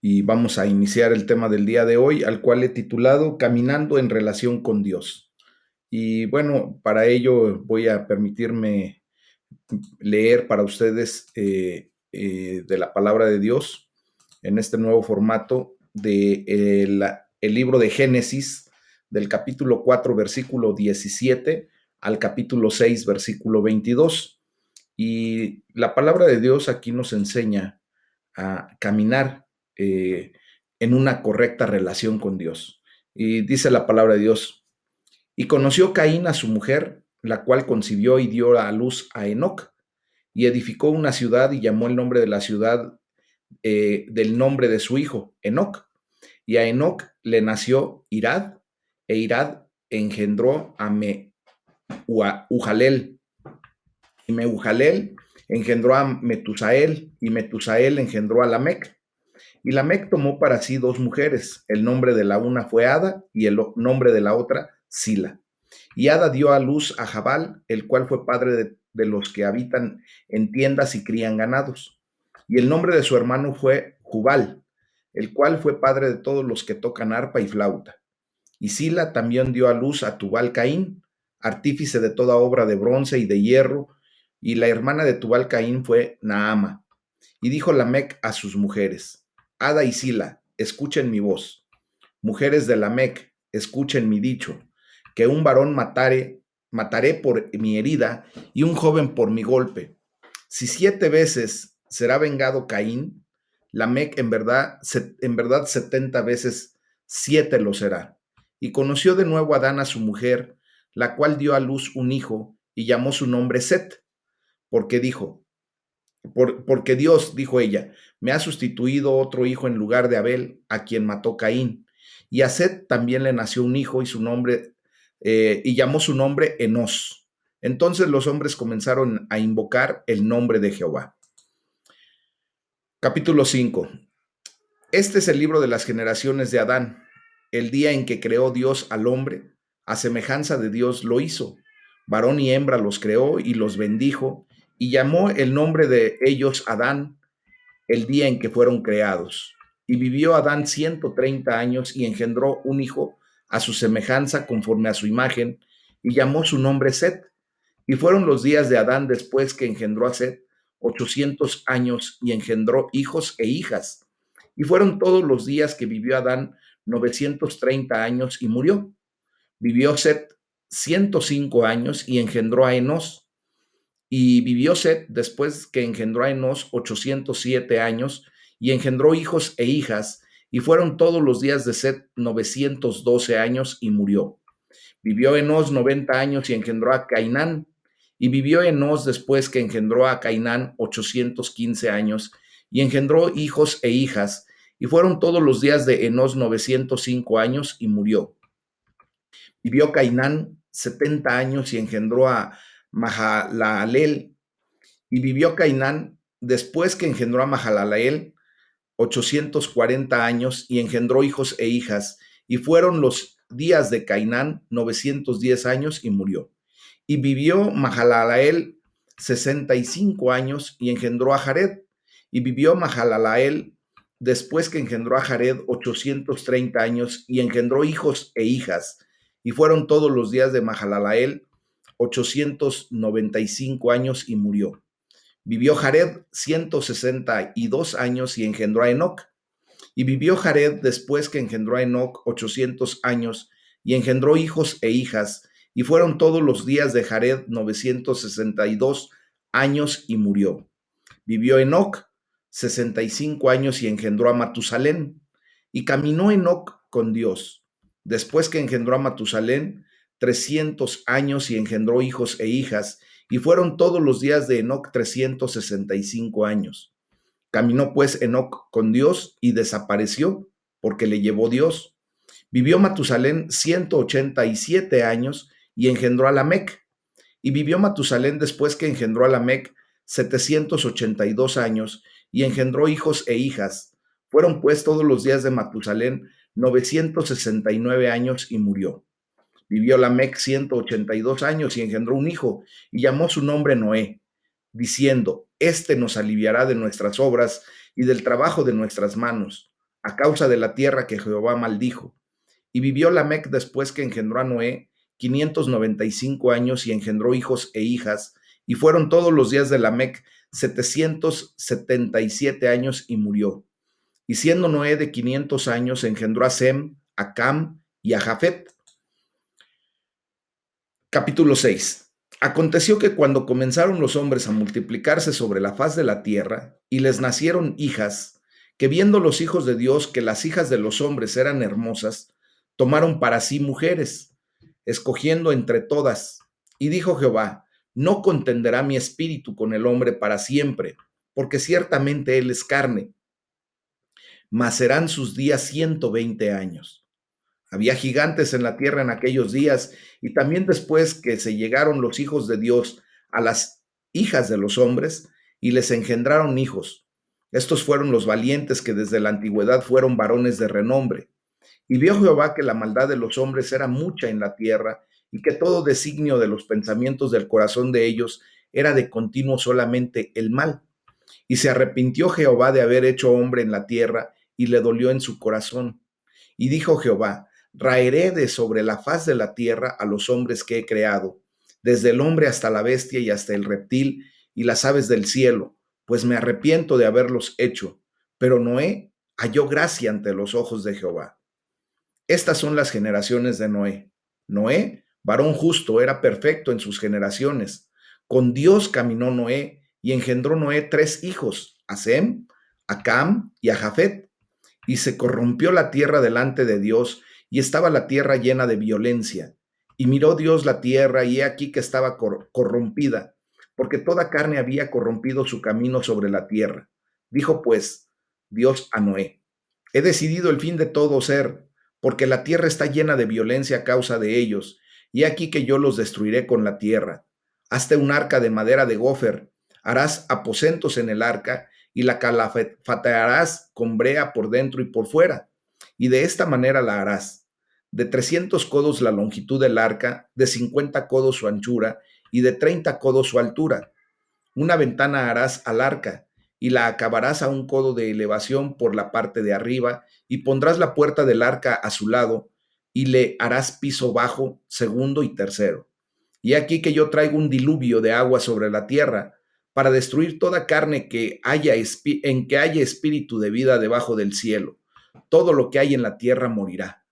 y vamos a iniciar el tema del día de hoy, al cual he titulado Caminando en relación con Dios. Y bueno, para ello voy a permitirme leer para ustedes de la palabra de Dios en este nuevo formato de el libro de Génesis, del capítulo 4, versículo 17 al capítulo 6, versículo 22. Y la palabra de Dios aquí nos enseña a caminar en una correcta relación con Dios. Y dice la palabra de Dios, y conoció Caín a su mujer, la cual concibió y dio a luz a Enoc, y edificó una ciudad y llamó el nombre de la ciudad del nombre de su hijo, Enoc. Y a Enoc le nació Irad, e Irad engendró a Mehujalel, y Mehujalel engendró a Metusael, y Metusael engendró a Lamec. Y Lamec tomó para sí dos mujeres. El nombre de la una fue Ada y el nombre de la otra Sila. Y Ada dio a luz a Jabal, el cual fue padre de los que habitan en tiendas y crían ganados. Y el nombre de su hermano fue Jubal, el cual fue padre de todos los que tocan arpa y flauta. Y Sila también dio a luz a Tubal Caín, artífice de toda obra de bronce y de hierro, y la hermana de Tubal Caín fue Naama. Y dijo Lamec a sus mujeres, Ada y Sila, escuchen mi voz. Mujeres de Lamec, escuchen mi dicho, que un varón mataré por mi herida y un joven por mi golpe. Si 7 veces será vengado Caín, Lamec en verdad 70 veces 7 lo será. Y conoció de nuevo Adán a su mujer, la cual dio a luz un hijo y llamó su nombre Set, porque dijo, porque Dios, dijo ella, me ha sustituido otro hijo en lugar de Abel, a quien mató Caín. Y a Set también le nació un hijo y su nombre, y llamó su nombre Enos. Entonces los hombres comenzaron a invocar el nombre de Jehová. Capítulo 5. Este es el libro de las generaciones de Adán. El día en que creó Dios al hombre, a semejanza de Dios lo hizo. Varón y hembra los creó y los bendijo, y llamó el nombre de ellos Adán el día en que fueron creados. Y vivió Adán 130 años y engendró un hijo a su semejanza conforme a su imagen, y llamó su nombre Set. Y fueron los días de Adán después que engendró a Set 800 años y engendró hijos e hijas. Y fueron todos los días que vivió Adán 930 años y murió. Vivió Set 105 años y engendró a Enos. Y vivió Set después que engendró a Enos 807 años y engendró hijos e hijas. Y fueron todos los días de Set 912 años y murió. Vivió Enos 90 años y engendró a Cainán. Y vivió Enos después que engendró a Cainán 815 años y engendró hijos e hijas. Y fueron todos los días de Enos 905 años y murió. Vivió Cainán 70 años y engendró a Mahalaleel. Y vivió Cainán después que engendró a Mahalaleel 840 años y engendró hijos e hijas. Y fueron los días de Cainán 910 años y murió. Y vivió Mahalaleel 65 años y engendró a Jared. Y vivió Mahalaleel después que engendró a Jared 830 años y engendró hijos e hijas. Y fueron todos los días de Mahalaleel 895 años y murió. Vivió Jared 162 años y engendró a Enoc. Y vivió Jared después que engendró a Enoc 800 años y engendró hijos e hijas. Y fueron todos los días de Jared 962 años y murió. Vivió Enoc 65 años y engendró a Matusalén. Y caminó Enoc con Dios. Después que engendró a Matusalén 300 años y engendró hijos e hijas. Y fueron todos los días de Enoc 365 años. Caminó pues Enoc con Dios y desapareció porque le llevó Dios. Vivió Matusalén 187 años y engendró a Lamec. Y vivió Matusalén después que engendró a Lamec 782 años y engendró hijos e hijas. Fueron pues todos los días de Matusalén 969 años y murió. Vivió Lamec 182 años y engendró un hijo y llamó su nombre Noé, diciendo, este nos aliviará de nuestras obras y del trabajo de nuestras manos. a causa de la tierra que Jehová maldijo. Y vivió Lamec después que engendró a Noé 595 años y engendró hijos e hijas, y fueron todos los días de Lamec 777 años y murió. Y siendo Noé de 500 años, engendró a Sem, a Cam y a Jafet. Capítulo 6. Aconteció que cuando comenzaron los hombres a multiplicarse sobre la faz de la tierra, y les nacieron hijas, que viendo los hijos de Dios que las hijas de los hombres eran hermosas, tomaron para sí mujeres, escogiendo entre todas. Y dijo Jehová: no contenderá mi espíritu con el hombre para siempre, porque ciertamente él es carne, mas serán sus días 120 años. Había gigantes en la tierra en aquellos días, y también después que se llegaron los hijos de Dios a las hijas de los hombres, y les engendraron hijos. Estos fueron los valientes que desde la antigüedad fueron varones de renombre. Y vio Jehová que la maldad de los hombres era mucha en la tierra, y que todo designio de los pensamientos del corazón de ellos era de continuo solamente el mal. Y se arrepintió Jehová de haber hecho hombre en la tierra, y le dolió en su corazón. Y dijo Jehová: raeré de sobre la faz de la tierra a los hombres que he creado, desde el hombre hasta la bestia y hasta el reptil y las aves del cielo, pues me arrepiento de haberlos hecho. Pero Noé halló gracia ante los ojos de Jehová. Estas son las generaciones de Noé. Noé, varón justo, era perfecto en sus generaciones. Con Dios caminó Noé y engendró Noé 3 hijos, a Sem, a Cam y a Jafet. Y se corrompió la tierra delante de Dios, y estaba la tierra llena de violencia. Y miró Dios la tierra, y he aquí que estaba corrompida, porque toda carne había corrompido su camino sobre la tierra. Dijo pues Dios a Noé: he decidido el fin de todo ser, porque la tierra está llena de violencia a causa de ellos, y he aquí que yo los destruiré con la tierra. Hazte un arca de madera de gofer, harás aposentos en el arca, y la calafatearás con brea por dentro y por fuera. Y de esta manera la harás: de 300 codos la longitud del arca, de 50 codos su anchura, y de 30 codos su altura. Una ventana harás al arca, y la acabarás a 1 codo de elevación por la parte de arriba, y pondrás la puerta del arca a su lado, y le harás piso bajo, segundo y tercero. Y aquí que yo traigo un diluvio de agua sobre la tierra, para destruir toda carne en que haya espíritu de vida debajo del cielo. Todo lo que hay en la tierra morirá.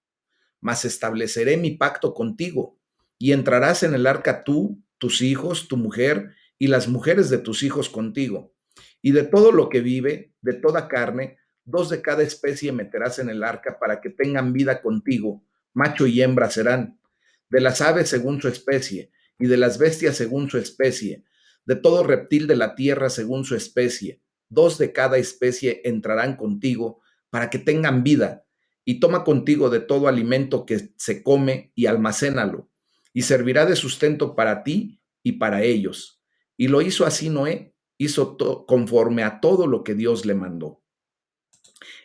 Mas estableceré mi pacto contigo, y entrarás en el arca tú, tus hijos, tu mujer, y las mujeres de tus hijos contigo. Y de todo lo que vive, de toda carne, 2 de cada especie meterás en el arca para que tengan vida contigo, macho y hembra serán, de las aves según su especie, y de las bestias según su especie, de todo reptil de la tierra según su especie. 2 de cada especie entrarán contigo para que tengan vida, y toma contigo de todo alimento que se come y almacénalo, y servirá de sustento para ti y para ellos. Y lo hizo así Noé, hizo conforme a todo lo que Dios le mandó.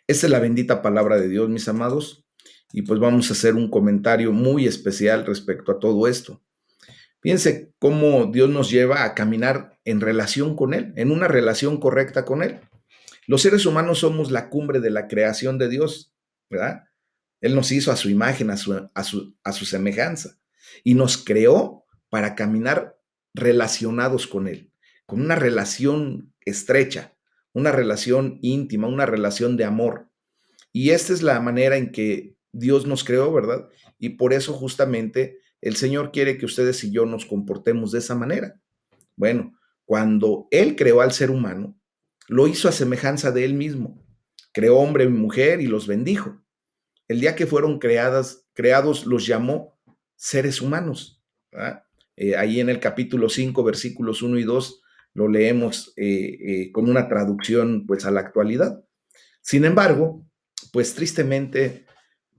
Esa es la bendita palabra de Dios, mis amados, y pues vamos a hacer un comentario muy especial respecto a todo esto. Fíjense cómo Dios nos lleva a caminar en relación con Él, en una relación correcta con Él. Los seres humanos somos la cumbre de la creación de Dios, ¿verdad? Él nos hizo a su imagen, a su semejanza, y nos creó para caminar relacionados con Él, con una relación estrecha, una relación íntima, una relación de amor. Y esta es la manera en que Dios nos creó, ¿verdad? Y por eso justamente el Señor quiere que ustedes y yo nos comportemos de esa manera. Bueno, cuando Él creó al ser humano, lo hizo a semejanza de Él mismo. Creó hombre y mujer y los bendijo. El día que fueron creados los llamó seres humanos, ¿verdad? Ahí en el capítulo 5, versículos 1 y 2, lo leemos con una traducción pues a la actualidad. Sin embargo, pues tristemente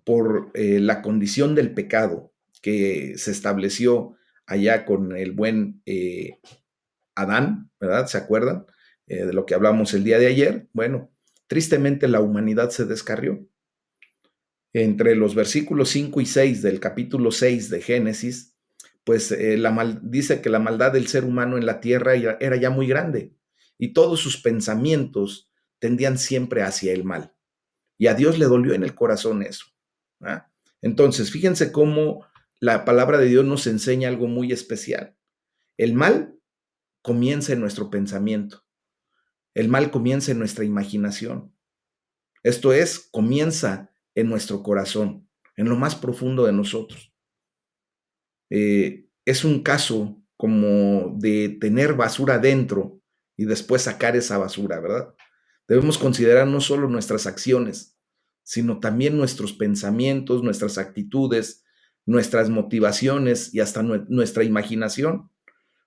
por la condición del pecado que se estableció allá con el buen Adán, ¿verdad? ¿Se acuerdan de lo que hablamos el día de ayer? Bueno, tristemente la humanidad se descarrió. Entre los versículos 5 y 6 del capítulo 6 de Génesis, pues dice que la maldad del ser humano en la tierra era ya muy grande y todos sus pensamientos tendían siempre hacia el mal. Y a Dios le dolió en el corazón eso. ¿Ah? Entonces, fíjense cómo la palabra de Dios nos enseña algo muy especial. El mal comienza en nuestro pensamiento. El mal comienza en nuestra imaginación. Esto es, comienza en nuestro corazón, en lo más profundo de nosotros. Es un caso como de tener basura dentro y después sacar esa basura, ¿verdad? Debemos considerar no solo nuestras acciones, sino también nuestros pensamientos, nuestras actitudes, nuestras motivaciones y hasta nuestra imaginación.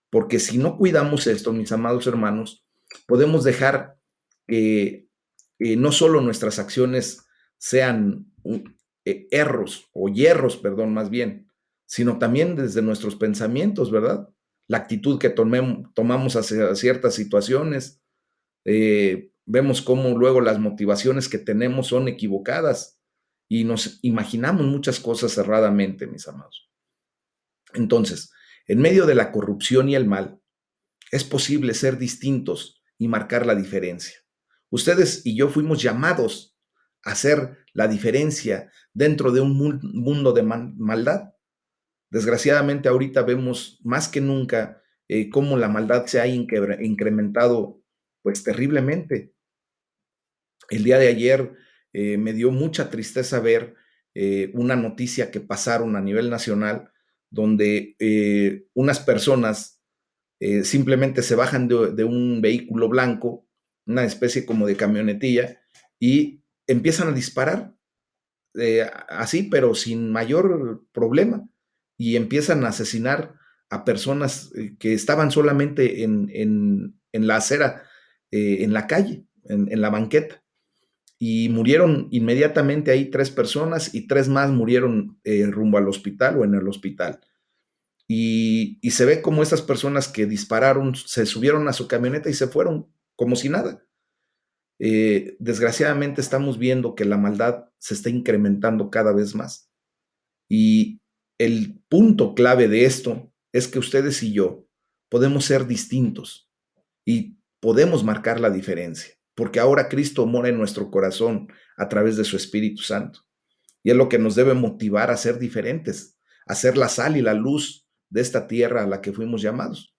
Porque si no cuidamos esto, mis amados hermanos, podemos dejar que no solo nuestras acciones sean erros o hierros, perdón, más bien, sino también desde nuestros pensamientos, ¿verdad? La actitud que tomamos hacia ciertas situaciones. Vemos cómo luego las motivaciones que tenemos son equivocadas y nos imaginamos muchas cosas erradamente, mis amados. Entonces, en medio de la corrupción y el mal, es posible ser distintos y marcar la diferencia. Ustedes y yo fuimos llamados a hacer la diferencia dentro de un mundo de maldad. Desgraciadamente ahorita vemos más que nunca cómo la maldad se ha incrementado pues terriblemente. El día de ayer me dio mucha tristeza ver una noticia que pasaron a nivel nacional donde unas personas simplemente se bajan de un vehículo blanco, una especie como de camionetilla, y empiezan a disparar así, pero sin mayor problema, y empiezan a asesinar a personas que estaban solamente en la acera, en la calle, en la banqueta. Y murieron inmediatamente ahí 3 personas y 3 más murieron rumbo al hospital o en el hospital. Y se ve como estas personas que dispararon se subieron a su camioneta y se fueron como si nada. Desgraciadamente estamos viendo que la maldad se está incrementando cada vez más. Y el punto clave de esto es que ustedes y yo podemos ser distintos y podemos marcar la diferencia, porque ahora Cristo mora en nuestro corazón a través de su Espíritu Santo. Y es lo que nos debe motivar a ser diferentes, a ser la sal y la luz de esta tierra a la que fuimos llamados.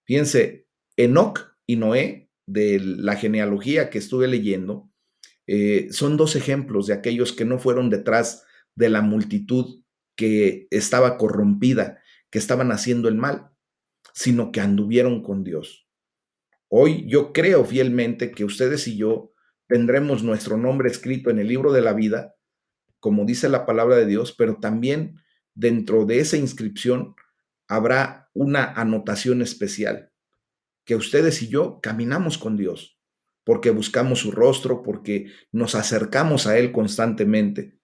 Fíjense, Enoc y Noé, de la genealogía que estuve leyendo, son 2 ejemplos de aquellos que no fueron detrás de la multitud que estaba corrompida, que estaban haciendo el mal, sino que anduvieron con Dios. Hoy yo creo fielmente que ustedes y yo tendremos nuestro nombre escrito en el libro de la vida, como dice la palabra de Dios, pero también dentro de esa inscripción habrá una anotación especial, que ustedes y yo caminamos con Dios, porque buscamos su rostro, porque nos acercamos a Él constantemente.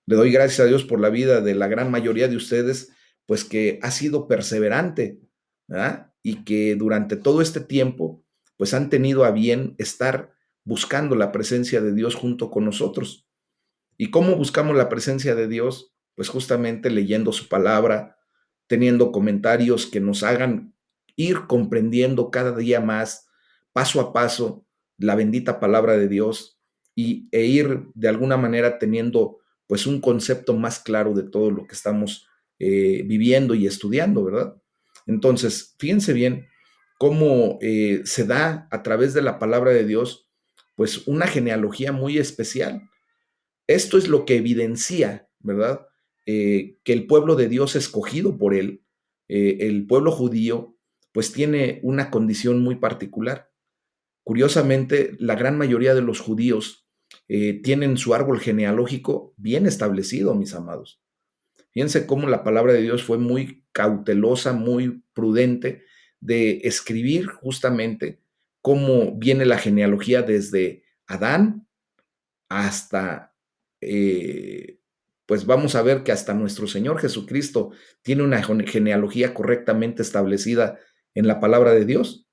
Le doy gracias a Dios por la vida de la gran mayoría de ustedes, pues que ha sido perseverante, ¿verdad? Y que durante todo este tiempo, pues han tenido a bien estar buscando la presencia de Dios junto con nosotros. ¿Y cómo buscamos la presencia de Dios? Pues justamente leyendo su palabra, teniendo comentarios que nos hagan ir comprendiendo cada día más, paso a paso, la bendita palabra de Dios e ir de alguna manera teniendo pues un concepto más claro de todo lo que estamos viviendo y estudiando, ¿verdad? Entonces, fíjense bien cómo se da a través de la palabra de Dios pues una genealogía muy especial. Esto es lo que evidencia, ¿verdad? Que el pueblo de Dios escogido por él, el pueblo judío, pues tiene una condición muy particular. Curiosamente, la gran mayoría de los judíos tienen su árbol genealógico bien establecido, mis amados. Fíjense cómo la palabra de Dios fue muy cautelosa, muy prudente de escribir justamente cómo viene la genealogía desde Adán hasta, eh, pues vamos a ver que hasta nuestro Señor Jesucristo tiene una genealogía correctamente establecida en la palabra de Dios.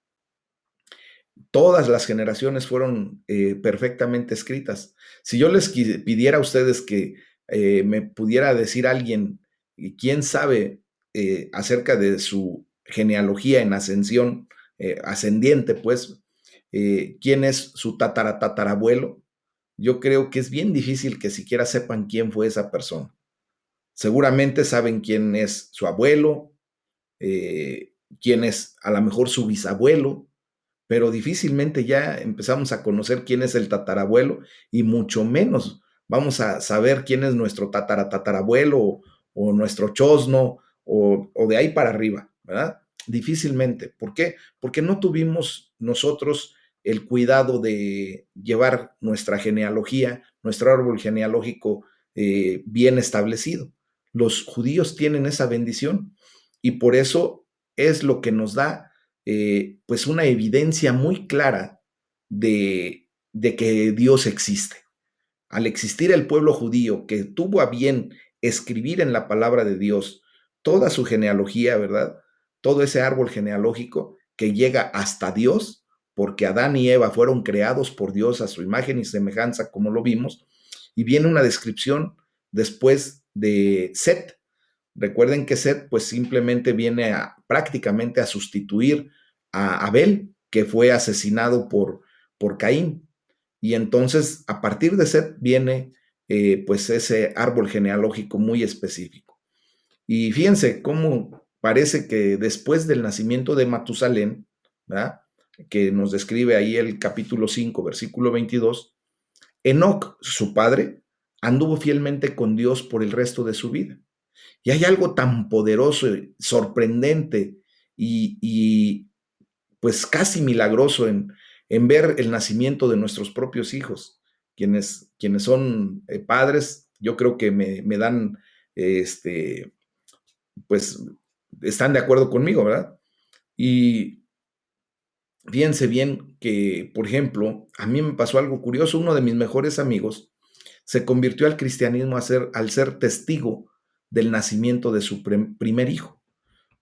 Todas las generaciones fueron perfectamente escritas. Si yo les pidiera a ustedes que me pudiera decir alguien, quién sabe acerca de su genealogía en ascensión, ascendiente, pues, quién es su tataratatarabuelo, yo creo que es bien difícil que siquiera sepan quién fue esa persona. Seguramente saben quién es su abuelo, quién es a lo mejor su bisabuelo, pero difícilmente ya empezamos a conocer quién es el tatarabuelo y mucho menos vamos a saber quién es nuestro tatarabuelo o nuestro chosno o de ahí para arriba, ¿verdad? Difícilmente. ¿Por qué? Porque no tuvimos nosotros el cuidado de llevar nuestra genealogía, nuestro árbol genealógico bien establecido. Los judíos tienen esa bendición y por eso es lo que nos da pues una evidencia muy clara de que Dios existe. Al existir el pueblo judío que tuvo a bien escribir en la palabra de Dios toda su genealogía, ¿verdad? Todo ese árbol genealógico que llega hasta Dios, porque Adán y Eva fueron creados por Dios a su imagen y semejanza, como lo vimos, y viene una descripción después de Set. Recuerden que Set pues simplemente viene prácticamente a sustituir a Abel, que fue asesinado por Caín. Y entonces a partir de Set viene pues ese árbol genealógico muy específico. Y fíjense cómo parece que después del nacimiento de Matusalén, ¿verdad? Que nos describe ahí el capítulo 5, versículo 22, Enoc, su padre, anduvo fielmente con Dios por el resto de su vida. Y hay algo tan poderoso, sorprendente y pues casi milagroso en ver el nacimiento de nuestros propios hijos. Quienes son padres, yo creo que me dan, pues están de acuerdo conmigo, ¿verdad? Y fíjense bien que, por ejemplo, a mí me pasó algo curioso. Uno de mis mejores amigos se convirtió al cristianismo al ser testigo del nacimiento de su primer hijo.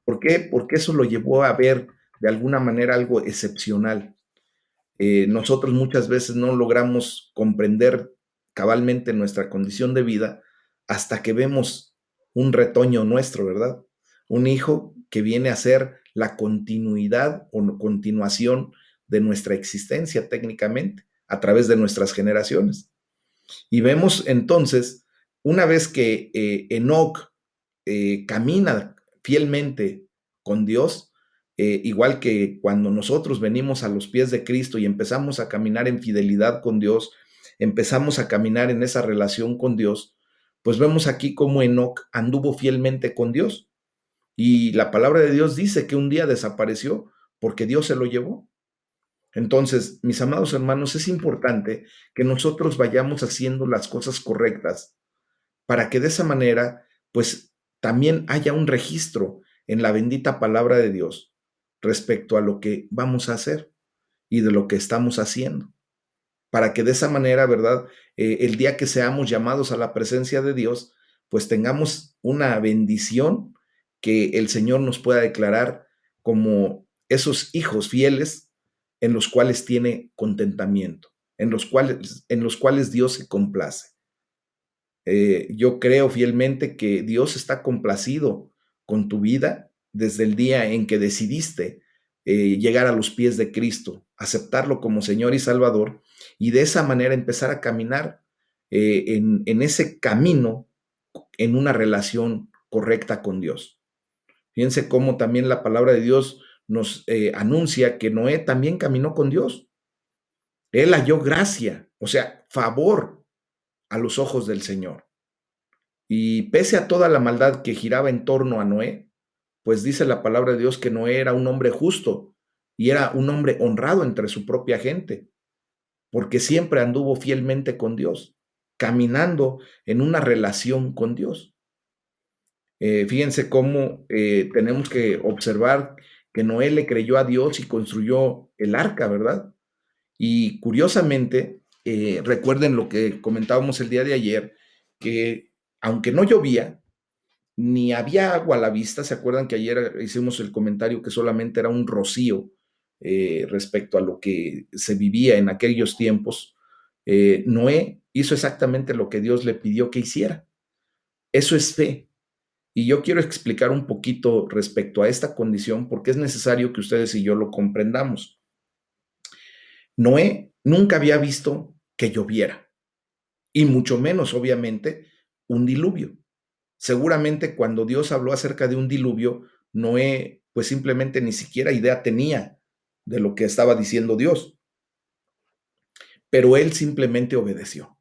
¿Por qué? Porque eso lo llevó a ver de alguna manera algo excepcional. Nosotros muchas veces no logramos comprender cabalmente nuestra condición de vida hasta que vemos un retoño nuestro, ¿verdad? Un hijo que viene a ser la continuidad o continuación de nuestra existencia técnicamente a través de nuestras generaciones. Y vemos entonces, una vez que Enoc camina fielmente con Dios, igual que cuando nosotros venimos a los pies de Cristo y empezamos a caminar en fidelidad con Dios, empezamos a caminar en esa relación con Dios, pues vemos aquí cómo Enoc anduvo fielmente con Dios. Y la palabra de Dios dice que un día desapareció porque Dios se lo llevó. Entonces, mis amados hermanos, es importante que nosotros vayamos haciendo las cosas correctas para que de esa manera, pues también haya un registro en la bendita palabra de Dios respecto a lo que vamos a hacer y de lo que estamos haciendo. Para que de esa manera, ¿verdad? El día que seamos llamados a la presencia de Dios, pues tengamos una bendición que el Señor nos pueda declarar como esos hijos fieles en los cuales tiene contentamiento, en los cuales Dios se complace. Yo creo fielmente que Dios está complacido con tu vida desde el día en que decidiste llegar a los pies de Cristo, aceptarlo como Señor y Salvador, y de esa manera empezar a caminar en ese camino, en una relación correcta con Dios. Fíjense cómo también la palabra de Dios nos anuncia que Noé también caminó con Dios. Él halló gracia, o sea, favor a los ojos del Señor. Y pese a toda la maldad que giraba en torno a Noé, pues dice la palabra de Dios que Noé era un hombre justo y era un hombre honrado entre su propia gente, porque siempre anduvo fielmente con Dios, caminando en una relación con Dios. Fíjense cómo tenemos que observar que Noé le creyó a Dios y construyó el arca, ¿verdad? Y curiosamente, recuerden lo que comentábamos el día de ayer, que aunque no llovía, ni había agua a la vista. ¿Se acuerdan que ayer hicimos el comentario que solamente era un rocío respecto a lo que se vivía en aquellos tiempos? Noé hizo exactamente lo que Dios le pidió que hiciera. Eso es fe. Y yo quiero explicar un poquito respecto a esta condición porque es necesario que ustedes y yo lo comprendamos. Noé nunca había visto que lloviera. y mucho menos, obviamente, un diluvio. Seguramente cuando Dios habló acerca de un diluvio, Noé, pues simplemente ni siquiera idea tenía de lo que estaba diciendo Dios, pero él simplemente obedeció.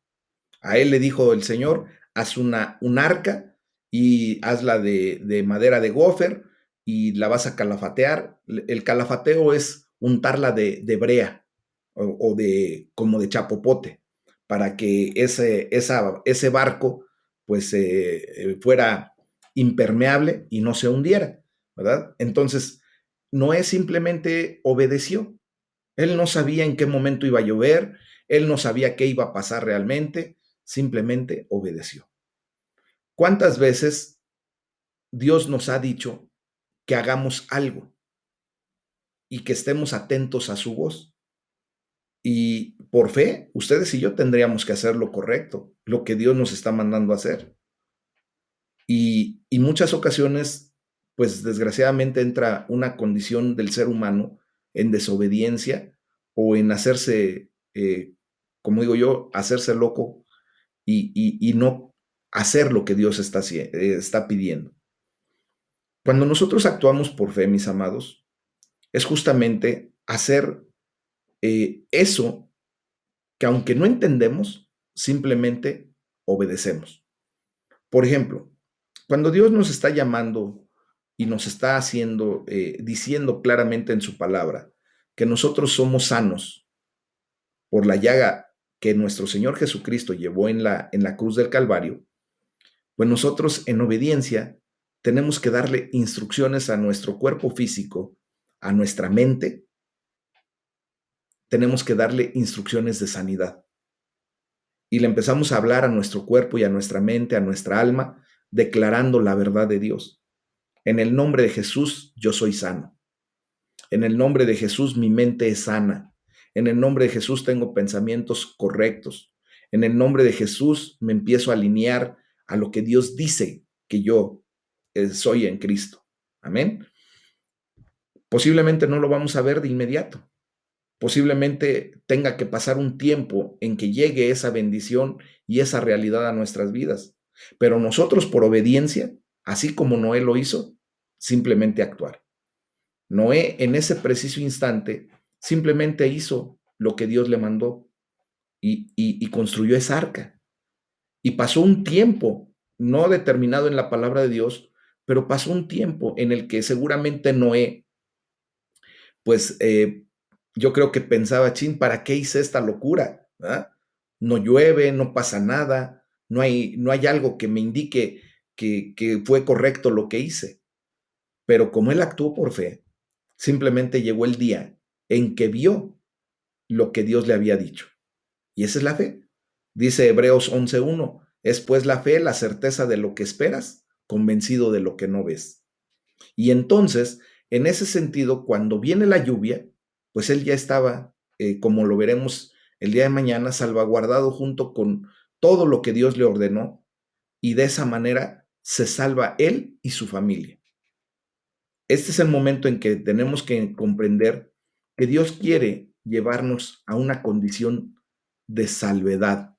A él le dijo el Señor, haz un arca y hazla de madera de gofer y la vas a calafatear. El calafateo es untarla de brea o de como de chapopote para que ese barco pues fuera impermeable y no se hundiera, ¿verdad? Entonces, Noé simplemente obedeció. Él no sabía en qué momento iba a llover, él no sabía qué iba a pasar realmente, simplemente obedeció. ¿Cuántas veces Dios nos ha dicho que hagamos algo y que estemos atentos a su voz? Y por fe, ustedes y yo tendríamos que hacer lo correcto, lo que Dios nos está mandando a hacer. Y muchas ocasiones, pues desgraciadamente entra una condición del ser humano en desobediencia o en hacerse, como digo yo, hacerse loco y no hacer lo que Dios está pidiendo. Cuando nosotros actuamos por fe, mis amados, es justamente hacer eso que aunque no entendemos, simplemente obedecemos. Por ejemplo, cuando Dios nos está llamando y nos está haciendo, diciendo claramente en su palabra que nosotros somos sanos por la llaga que nuestro Señor Jesucristo llevó en la cruz del Calvario, pues nosotros en obediencia tenemos que darle instrucciones a nuestro cuerpo físico, a nuestra mente, tenemos que darle instrucciones de sanidad. Y le empezamos a hablar a nuestro cuerpo y a nuestra mente, a nuestra alma, declarando la verdad de Dios. En el nombre de Jesús, yo soy sano. En el nombre de Jesús, mi mente es sana. En el nombre de Jesús, tengo pensamientos correctos. En el nombre de Jesús, me empiezo a alinear a lo que Dios dice que yo soy en Cristo. Amén. Posiblemente no lo vamos a ver de inmediato. Posiblemente tenga que pasar un tiempo en que llegue esa bendición y esa realidad a nuestras vidas. Pero nosotros por obediencia, así como Noé lo hizo, simplemente actuar. Noé en ese preciso instante simplemente hizo lo que Dios le mandó y construyó esa arca. Y pasó un tiempo, no determinado en la palabra de Dios, pero pasó un tiempo en el que seguramente Noé, pues yo creo que pensaba, chin, ¿para qué hice esta locura? ¿verdad? No llueve, no pasa nada, no hay algo que me indique que fue correcto lo que hice. Pero como él actuó por fe, simplemente llegó el día en que vio lo que Dios le había dicho. Y esa es la fe. Dice Hebreos 11:1, es pues la fe, la certeza de lo que esperas, convencido de lo que no ves. Y entonces, en ese sentido, cuando viene la lluvia, pues él ya estaba, como lo veremos el día de mañana, salvaguardado junto con todo lo que Dios le ordenó, y de esa manera se salva él y su familia. Este es el momento en que tenemos que comprender que Dios quiere llevarnos a una condición de salvedad,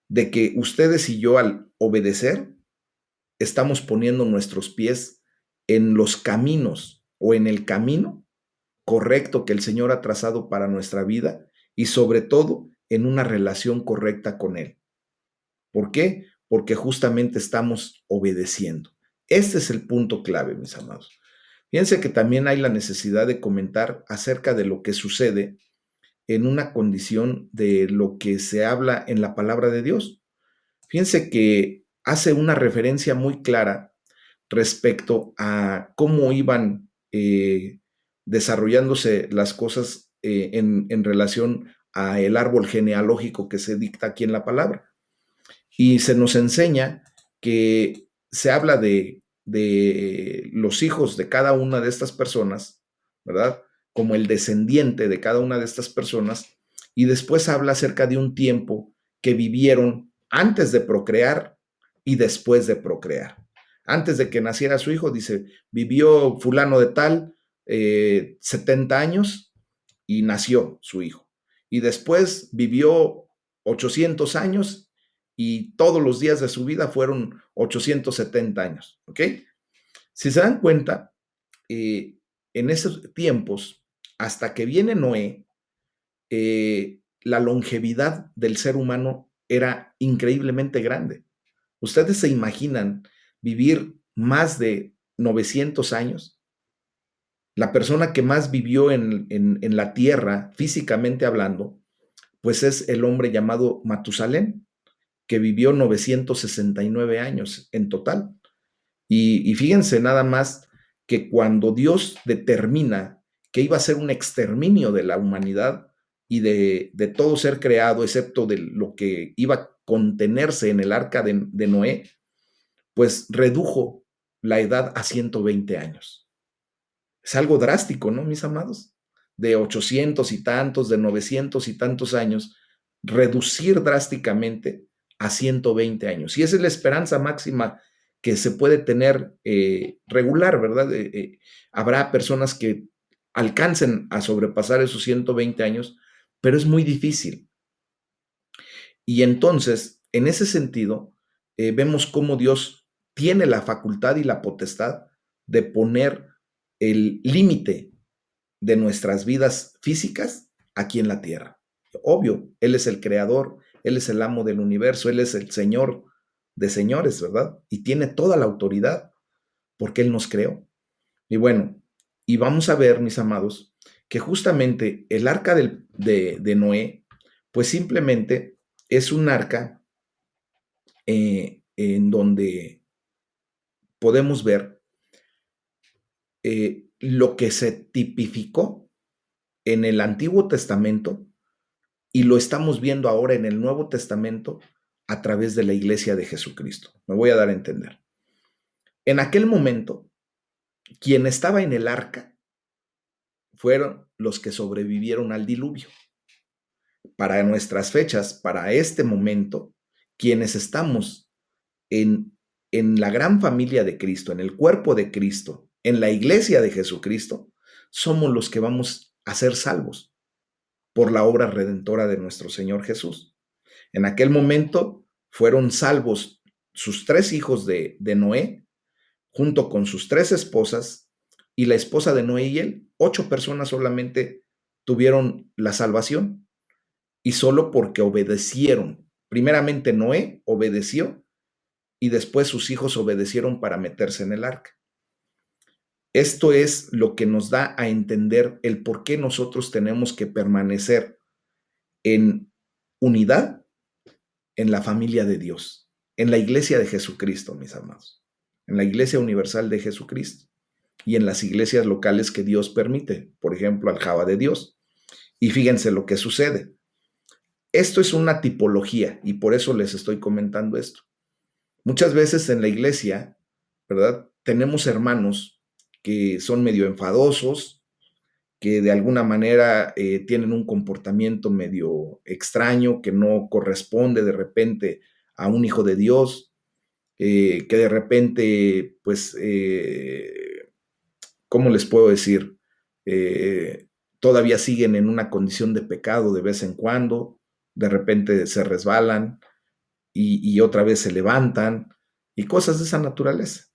de que ustedes y yo al obedecer estamos poniendo nuestros pies en los caminos o en el camino correcto que el Señor ha trazado para nuestra vida y sobre todo en una relación correcta con Él. ¿Por qué? Porque justamente estamos obedeciendo. Este es el punto clave, mis amados. Fíjense que también hay la necesidad de comentar acerca de lo que sucede en una condición de lo que se habla en la palabra de Dios. Fíjense que hace una referencia muy clara respecto a cómo iban desarrollándose las cosas en relación a el árbol genealógico que se dicta aquí en la palabra. Y se nos enseña que se habla de los hijos de cada una de estas personas, ¿verdad? Como el descendiente de cada una de estas personas, y después habla acerca de un tiempo que vivieron antes de procrear y después de procrear. Antes de que naciera su hijo, dice, vivió fulano de tal 70 años y nació su hijo. Y después vivió 800 años y todos los días de su vida fueron 870 años, ¿ok? Si se dan cuenta, eh, en esos tiempos, hasta que viene Noé, la longevidad del ser humano era increíblemente grande. ¿Ustedes se imaginan vivir más de 900 años? La persona que más vivió en la tierra, físicamente hablando, pues es el hombre llamado Matusalén, que vivió 969 años en total. Y fíjense nada más que cuando Dios determina que iba a ser un exterminio de la humanidad y de todo ser creado, excepto de lo que iba a contenerse en el arca de Noé, pues redujo la edad a 120 años. Es algo drástico, ¿no, mis amados? De 800 y tantos, de 900 y tantos años, reducir drásticamente a 120 años. Y esa es la esperanza máxima que se puede tener regular, ¿verdad? Habrá personas que alcancen a sobrepasar esos 120 años, pero es muy difícil. Y entonces, en ese sentido, vemos cómo Dios tiene la facultad y la potestad de poner el límite de nuestras vidas físicas aquí en la tierra. Obvio, Él es el creador, Él es el amo del universo, Él es el Señor de señores, ¿verdad? Y tiene toda la autoridad porque Él nos creó. Y bueno, y vamos a ver, mis amados, que justamente el arca de Noé, pues simplemente es un arca en donde podemos ver lo que se tipificó en el Antiguo Testamento y lo estamos viendo ahora en el Nuevo Testamento a través de la iglesia de Jesucristo. Me voy a dar a entender. En aquel momento, quien estaba en el arca fueron los que sobrevivieron al diluvio. Para nuestras fechas, para este momento, quienes estamos en la gran familia de Cristo, en el cuerpo de Cristo, en la iglesia de Jesucristo, somos los que vamos a ser salvos por la obra redentora de nuestro Señor Jesús. En aquel momento fueron salvos sus 3 hijos de Noé, junto con sus 3 esposas, y la esposa de Noé y él. 8 personas solamente tuvieron la salvación, y solo porque obedecieron. Primeramente Noé obedeció, y después sus hijos obedecieron para meterse en el arca. Esto es lo que nos da a entender el por qué nosotros tenemos que permanecer en unidad en la familia de Dios, en la iglesia de Jesucristo, mis amados, en la iglesia universal de Jesucristo y en las iglesias locales que Dios permite, por ejemplo, Aljaba de Dios. Y fíjense lo que sucede. Esto es una tipología y por eso les estoy comentando esto. Muchas veces en la iglesia, ¿verdad? Tenemos hermanos que son medio enfadosos, que de alguna manera tienen un comportamiento medio extraño, que no corresponde de repente a un hijo de Dios, que de repente, pues, ¿cómo les puedo decir? Todavía siguen en una condición de pecado de vez en cuando, de repente se resbalan y otra vez se levantan y cosas de esa naturaleza.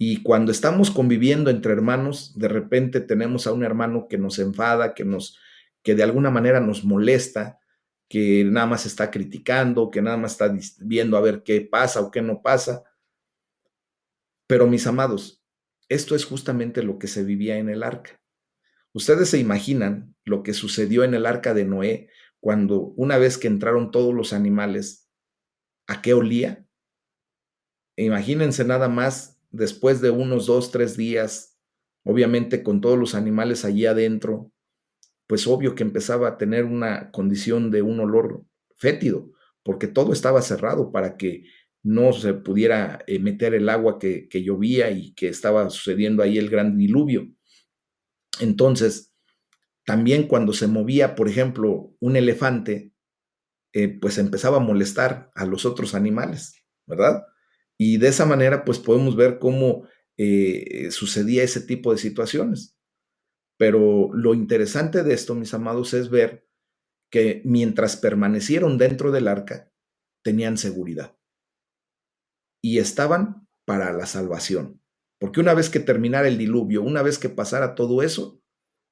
Y cuando estamos conviviendo entre hermanos, de repente tenemos a un hermano que nos enfada, que de alguna manera nos molesta, que nada más está criticando, que nada más está viendo a ver qué pasa o qué no pasa. Pero mis amados, esto es justamente lo que se vivía en el arca. Ustedes se imaginan lo que sucedió en el arca de Noé cuando una vez que entraron todos los animales, ¿a qué olía? Imagínense nada más después de unos 2, 3 días, obviamente con todos los animales allí adentro, pues obvio que empezaba a tener una condición de un olor fétido, porque todo estaba cerrado para que no se pudiera meter el agua que llovía y que estaba sucediendo ahí el gran diluvio. Entonces, también cuando se movía, por ejemplo, un elefante, pues empezaba a molestar a los otros animales, ¿verdad? Y de esa manera, pues podemos ver cómo sucedía ese tipo de situaciones. Pero lo interesante de esto, mis amados, es ver que mientras permanecieron dentro del arca, tenían seguridad y estaban para la salvación. Porque una vez que terminara el diluvio, una vez que pasara todo eso,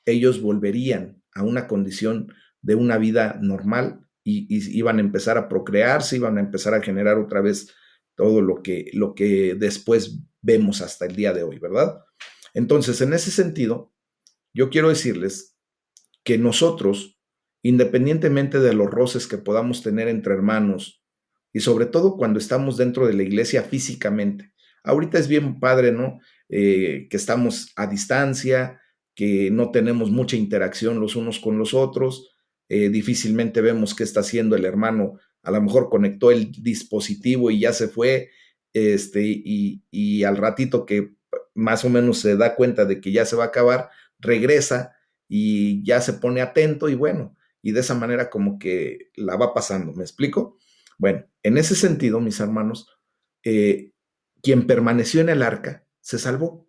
ellos volverían a una condición de una vida normal y iban a empezar a procrearse, iban a empezar a generar otra vez todo lo que después vemos hasta el día de hoy, ¿verdad? Entonces, en ese sentido, yo quiero decirles que nosotros, independientemente de los roces que podamos tener entre hermanos, y sobre todo cuando estamos dentro de la iglesia físicamente, ahorita es bien padre, ¿no? Que estamos a distancia, que no tenemos mucha interacción los unos con los otros, difícilmente vemos qué está haciendo el hermano, a lo mejor conectó el dispositivo y ya se fue, y al ratito que más o menos se da cuenta de que ya se va a acabar, regresa y ya se pone atento y bueno, y de esa manera como que la va pasando, ¿me explico? Bueno, en ese sentido, mis hermanos, eh, quien permaneció en el arca se salvó,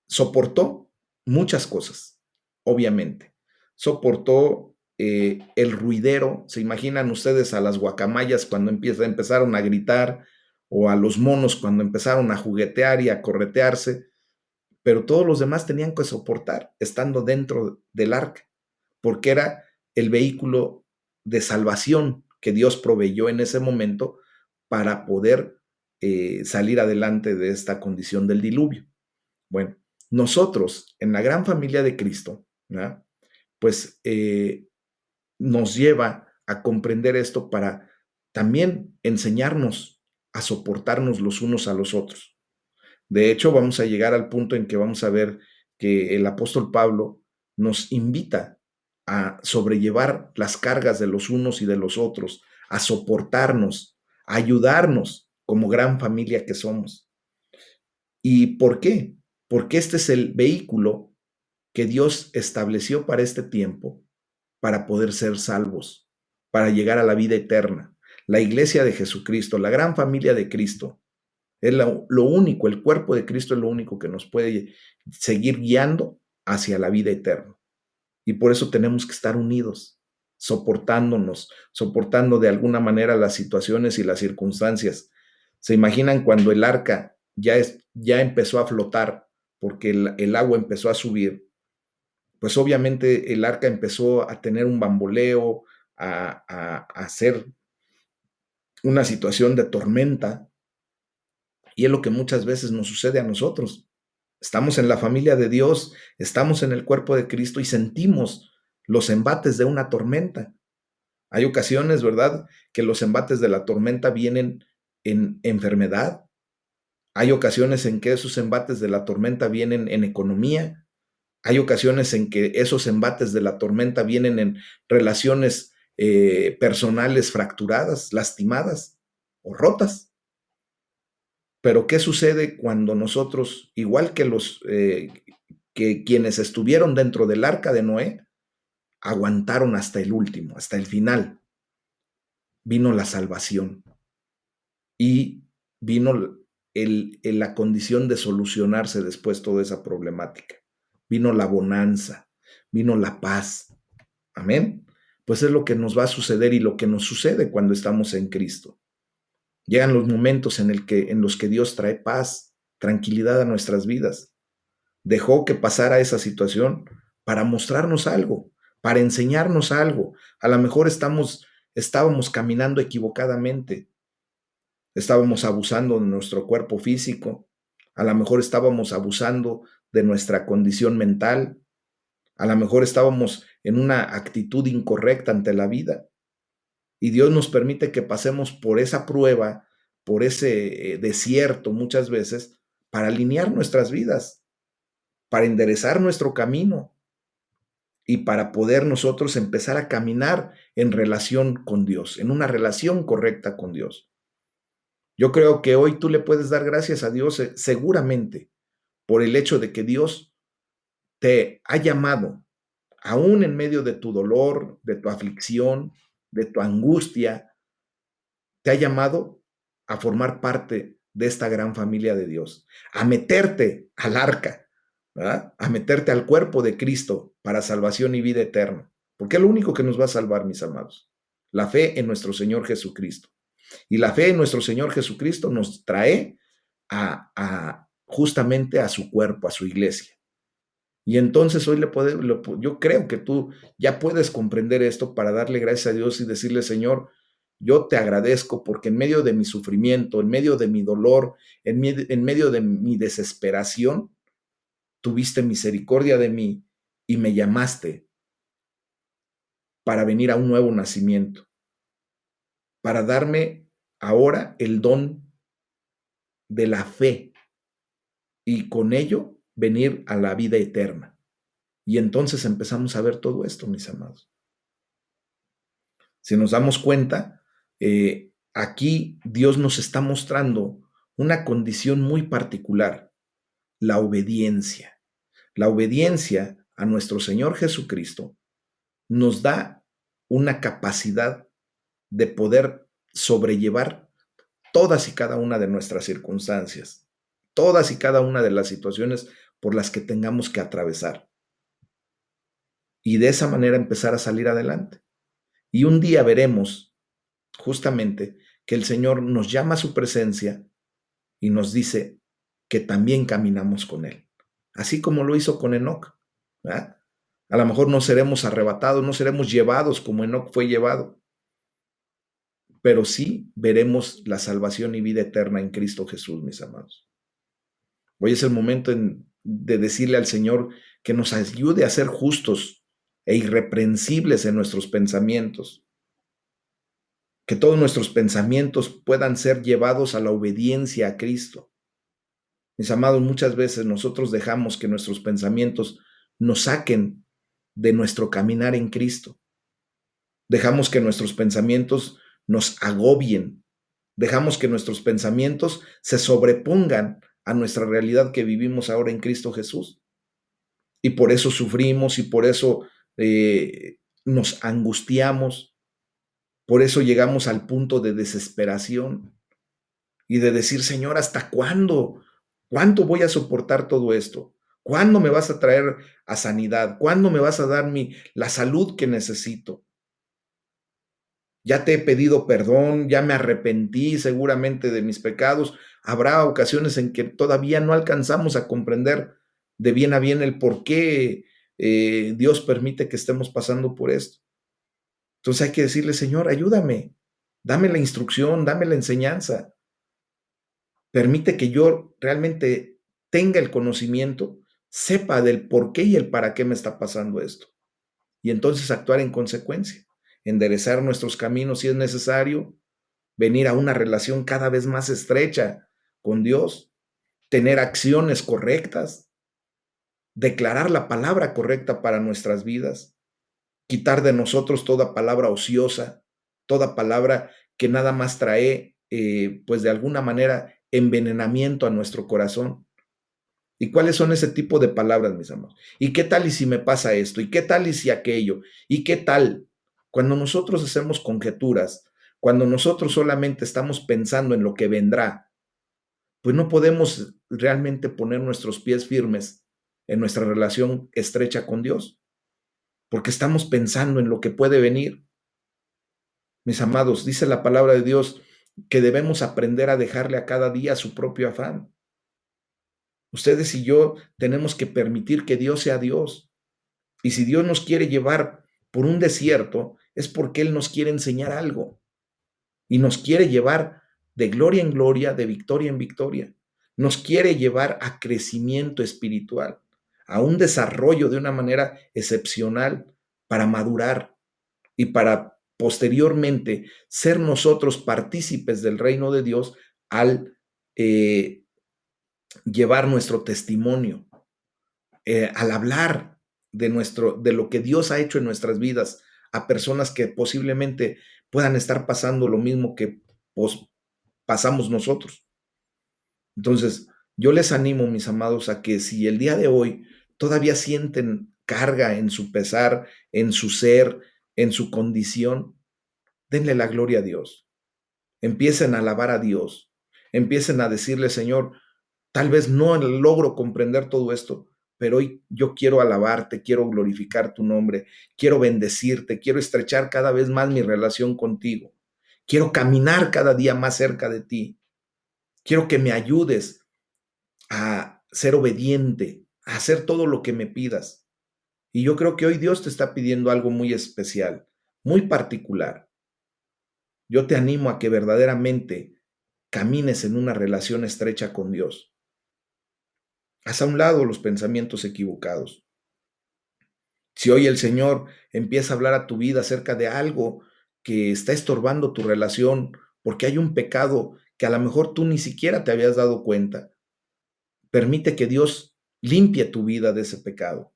soportó muchas cosas, obviamente. Soportó el ruidero, ¿se imaginan ustedes a las guacamayas cuando empezaron a gritar o a los monos cuando empezaron a juguetear y a corretearse? Pero todos los demás tenían que soportar estando dentro del arca, porque era el vehículo de salvación que Dios proveyó en ese momento para poder salir adelante de esta condición del diluvio. Bueno, nosotros en la gran familia de Cristo, ¿verdad? Pues nos lleva a comprender esto para también enseñarnos a soportarnos los unos a los otros. De hecho, vamos a llegar al punto en que vamos a ver que el apóstol Pablo nos invita a sobrellevar las cargas de los unos y de los otros, a soportarnos, a ayudarnos como gran familia que somos. ¿Y por qué? Porque este es el vehículo que Dios estableció para este tiempo, para poder ser salvos, para llegar a la vida eterna. La iglesia de Jesucristo, la gran familia de Cristo, es lo único, el cuerpo de Cristo es lo único que nos puede seguir guiando hacia la vida eterna. Y por eso tenemos que estar unidos, soportándonos, soportando de alguna manera las situaciones y las circunstancias. ¿Se imaginan cuando el arca ya empezó a flotar porque el agua empezó a subir? Pues obviamente el arca empezó a tener un bamboleo, a hacer una situación de tormenta, y es lo que muchas veces nos sucede a nosotros. Estamos en la familia de Dios, estamos en el cuerpo de Cristo y sentimos los embates de una tormenta. Hay ocasiones, ¿verdad?, que los embates de la tormenta vienen en enfermedad. Hay ocasiones en que esos embates de la tormenta vienen en economía. Hay ocasiones en que esos embates de la tormenta vienen en relaciones personales fracturadas, lastimadas o rotas. Pero ¿qué sucede cuando nosotros, igual que que quienes estuvieron dentro del arca de Noé, aguantaron hasta el último, hasta el final? Vino la salvación y vino la condición de solucionarse después toda esa problemática. Vino la bonanza, vino la paz. Amén. Pues es lo que nos va a suceder y lo que nos sucede cuando estamos en Cristo. Llegan los momentos en los que Dios trae paz, tranquilidad a nuestras vidas. Dejó que pasara esa situación para mostrarnos algo, para enseñarnos algo. A lo mejor estábamos caminando equivocadamente, estábamos abusando de nuestro cuerpo físico, a lo mejor estábamos abusando de nuestra condición mental, a lo mejor estábamos en una actitud incorrecta ante la vida. Y Dios nos permite que pasemos por esa prueba, por ese desierto muchas veces, para alinear nuestras vidas, para enderezar nuestro camino y para poder nosotros empezar a caminar en relación con Dios, en una relación correcta con Dios. Yo creo que hoy tú le puedes dar gracias a Dios seguramente por el hecho de que Dios te ha llamado, aún en medio de tu dolor, de tu aflicción, de tu angustia, te ha llamado a formar parte de esta gran familia de Dios, a meterte al arca, ¿verdad?, a meterte al cuerpo de Cristo para salvación y vida eterna. Porque es lo único que nos va a salvar, mis amados. La fe en nuestro Señor Jesucristo. Y la fe en nuestro Señor Jesucristo nos trae justamente a su cuerpo, a su iglesia. Y entonces hoy yo creo que tú ya puedes comprender esto para darle gracias a Dios y decirle, Señor, yo te agradezco porque en medio de mi sufrimiento, en medio de mi dolor, en medio de mi desesperación, tuviste misericordia de mí y me llamaste para venir a un nuevo nacimiento, para darme ahora el don de la fe y con ello venir a la vida eterna. Y entonces empezamos a ver todo esto, mis amados. Si nos damos cuenta, aquí Dios nos está mostrando una condición muy particular, la obediencia. La obediencia a nuestro Señor Jesucristo nos da una capacidad de poder sobrellevar todas y cada una de nuestras circunstancias, todas y cada una de las situaciones por las que tengamos que atravesar. Y de esa manera empezar a salir adelante. Y un día veremos justamente que el Señor nos llama a su presencia y nos dice que también caminamos con Él, así como lo hizo con Enoc, ¿verdad? A lo mejor no seremos arrebatados, no seremos llevados como Enoc fue llevado, pero sí veremos la salvación y vida eterna en Cristo Jesús, mis amados. Hoy es el momento de decirle al Señor que nos ayude a ser justos e irreprensibles en nuestros pensamientos, que todos nuestros pensamientos puedan ser llevados a la obediencia a Cristo. Mis amados, muchas veces nosotros dejamos que nuestros pensamientos nos saquen de nuestro caminar en Cristo. Dejamos que nuestros pensamientos nos agobien. Dejamos que nuestros pensamientos se sobrepongan a nuestra realidad que vivimos ahora en Cristo Jesús. Y por eso sufrimos y por eso nos angustiamos. Por eso llegamos al punto de desesperación y de decir, Señor, ¿hasta cuándo? ¿Cuánto voy a soportar todo esto? ¿Cuándo me vas a traer a sanidad? ¿Cuándo me vas a dar la salud que necesito? Ya te he pedido perdón, ya me arrepentí seguramente de mis pecados. Habrá ocasiones en que todavía no alcanzamos a comprender de bien a bien el por qué Dios permite que estemos pasando por esto. Entonces hay que decirle, Señor, ayúdame, dame la instrucción, dame la enseñanza. Permite que yo realmente tenga el conocimiento, sepa del por qué y el para qué me está pasando esto. Y entonces actuar en consecuencia, enderezar nuestros caminos si es necesario, venir a una relación cada vez más estrecha con Dios, tener acciones correctas, declarar la palabra correcta para nuestras vidas, quitar de nosotros toda palabra ociosa, toda palabra que nada más trae, pues de alguna manera, envenenamiento a nuestro corazón. ¿Y cuáles son ese tipo de palabras, mis amados? ¿Y qué tal y si me pasa esto? ¿Y qué tal y si aquello? ¿Y qué tal? Cuando nosotros hacemos conjeturas, cuando nosotros solamente estamos pensando en lo que vendrá, pues no podemos realmente poner nuestros pies firmes en nuestra relación estrecha con Dios, porque estamos pensando en lo que puede venir. Mis amados, dice la palabra de Dios que debemos aprender a dejarle a cada día su propio afán. Ustedes y yo tenemos que permitir que Dios sea Dios. Y si Dios nos quiere llevar por un desierto, es porque Él nos quiere enseñar algo. Y nos quiere llevar de gloria en gloria, de victoria en victoria. Nos quiere llevar a crecimiento espiritual, a un desarrollo de una manera excepcional para madurar y para posteriormente ser nosotros partícipes del reino de Dios al llevar nuestro testimonio, al hablar de lo que Dios ha hecho en nuestras vidas a personas que posiblemente puedan estar pasando lo mismo que pasamos nosotros. Entonces, yo les animo, mis amados, a que si el día de hoy todavía sienten carga en su pesar, en su ser, en su condición, denle la gloria a Dios. Empiecen a alabar a Dios. Empiecen a decirle, Señor, tal vez no logro comprender todo esto, pero hoy yo quiero alabarte, quiero glorificar tu nombre, quiero bendecirte, quiero estrechar cada vez más mi relación contigo, quiero caminar cada día más cerca de ti, quiero que me ayudes a ser obediente, a hacer todo lo que me pidas. Y yo creo que hoy Dios te está pidiendo algo muy especial, muy particular. Yo te animo a que verdaderamente camines en una relación estrecha con Dios. Haz a un lado los pensamientos equivocados. Si hoy el Señor empieza a hablar a tu vida acerca de algo que está estorbando tu relación, porque hay un pecado que a lo mejor tú ni siquiera te habías dado cuenta, permite que Dios limpie tu vida de ese pecado.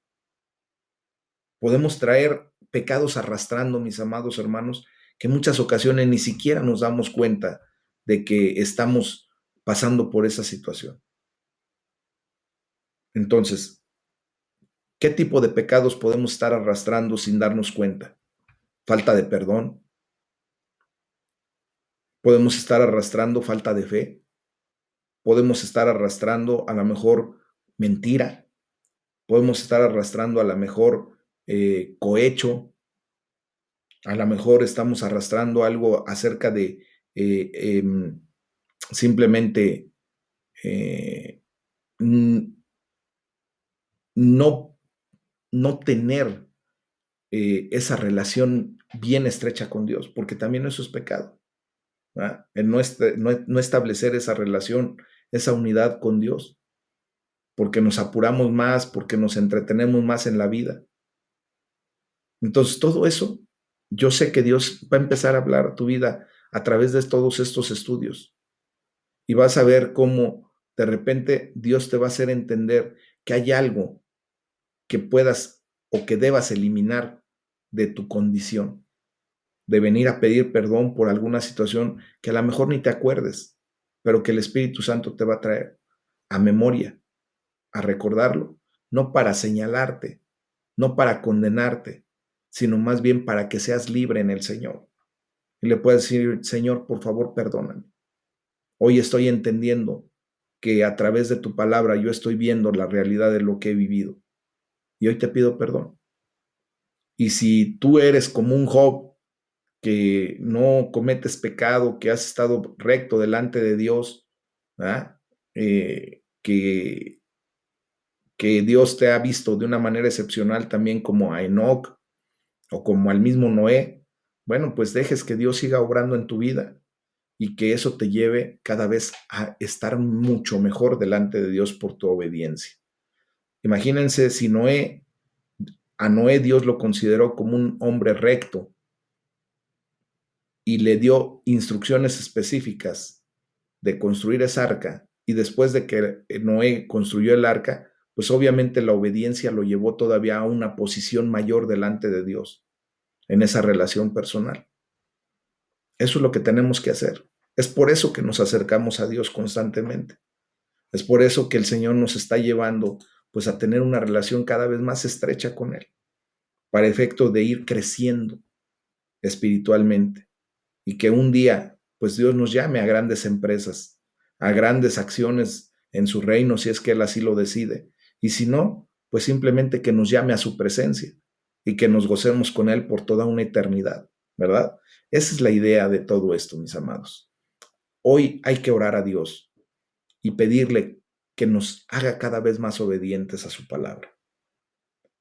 Podemos traer pecados arrastrando, mis amados hermanos, que en muchas ocasiones ni siquiera nos damos cuenta de que estamos pasando por esa situación. Entonces, ¿qué tipo de pecados podemos estar arrastrando sin darnos cuenta? Falta de perdón. Podemos estar arrastrando falta de fe. Podemos estar arrastrando a lo mejor mentira. Podemos estar arrastrando a lo mejor cohecho. A lo mejor estamos arrastrando algo acerca de eh, em, simplemente eh, no, no tener esa relación bien estrecha con Dios, porque también eso es pecado. ¿Verdad? El no establecer esa relación, esa unidad con Dios, porque nos apuramos más, porque nos entretenemos más en la vida. Entonces, todo eso, yo sé que Dios va a empezar a hablar a tu vida a través de todos estos estudios y vas a ver cómo de repente Dios te va a hacer entender que hay algo que puedas o que debas eliminar de tu condición, de venir a pedir perdón por alguna situación que a lo mejor ni te acuerdes, pero que el Espíritu Santo te va a traer a memoria, a recordarlo, no para señalarte, no para condenarte, sino más bien para que seas libre en el Señor. Y le puedes decir, Señor, por favor, perdóname. Hoy estoy entendiendo que a través de tu palabra yo estoy viendo la realidad de lo que he vivido. Y hoy te pido perdón. Y si tú eres como un Job, que no cometes pecado, que has estado recto delante de Dios, ¿verdad? Que Dios te ha visto de una manera excepcional también como a Enoc o como al mismo Noé, bueno, pues dejes que Dios siga obrando en tu vida y que eso te lleve cada vez a estar mucho mejor delante de Dios por tu obediencia. Imagínense si a Noé Dios lo consideró como un hombre recto y le dio instrucciones específicas de construir esa arca, y después de que Noé construyó el arca, pues obviamente la obediencia lo llevó todavía a una posición mayor delante de Dios en esa relación personal. Eso es lo que tenemos que hacer. Es por eso que nos acercamos a Dios constantemente. Es por eso que el Señor nos está llevando pues a tener una relación cada vez más estrecha con Él, para efecto de ir creciendo espiritualmente y que un día pues Dios nos llame a grandes empresas, a grandes acciones en su reino, si es que Él así lo decide. Y si no, pues simplemente que nos llame a su presencia y que nos gocemos con Él por toda una eternidad, ¿verdad? Esa es la idea de todo esto, mis amados. Hoy hay que orar a Dios y pedirle que nos haga cada vez más obedientes a su palabra,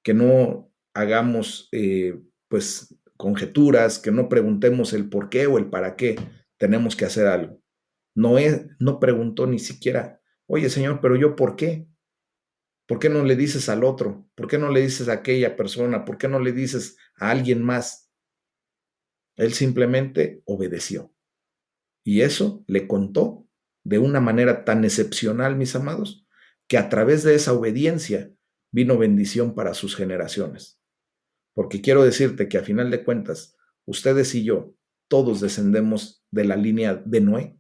que no hagamos pues conjeturas, que no preguntemos el por qué o el para qué tenemos que hacer algo. Noé no preguntó ni siquiera, oye Señor, pero yo por qué? ¿Por qué no le dices al otro? ¿Por qué no le dices a aquella persona? ¿Por qué no le dices a alguien más? Él simplemente obedeció. Y eso le contó de una manera tan excepcional, mis amados, que a través de esa obediencia vino bendición para sus generaciones. Porque quiero decirte que a final de cuentas, ustedes y yo, todos descendemos de la línea de Noé,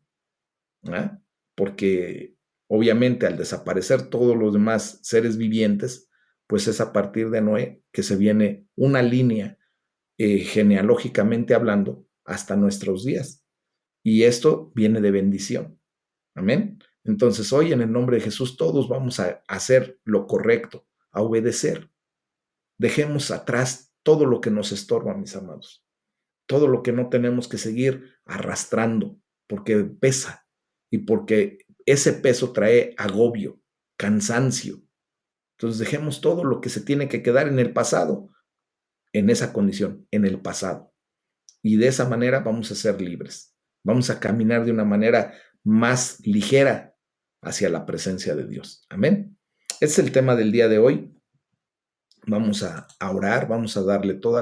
¿ah? Porque obviamente al desaparecer todos los demás seres vivientes, pues es a partir de Noé que se viene una línea genealógicamente hablando hasta nuestros días. Y esto viene de bendición. Amén. Entonces hoy en el nombre de Jesús todos vamos a hacer lo correcto, a obedecer. Dejemos atrás todo lo que nos estorba, mis amados, todo lo que no tenemos que seguir arrastrando, porque pesa y porque ese peso trae agobio, cansancio. Entonces dejemos todo lo que se tiene que quedar en el pasado, en esa condición, en el pasado. Y de esa manera vamos a ser libres. Vamos a caminar de una manera más ligera hacia la presencia de Dios. Amén. Este es el tema del día de hoy. Vamos a orar, vamos a darle toda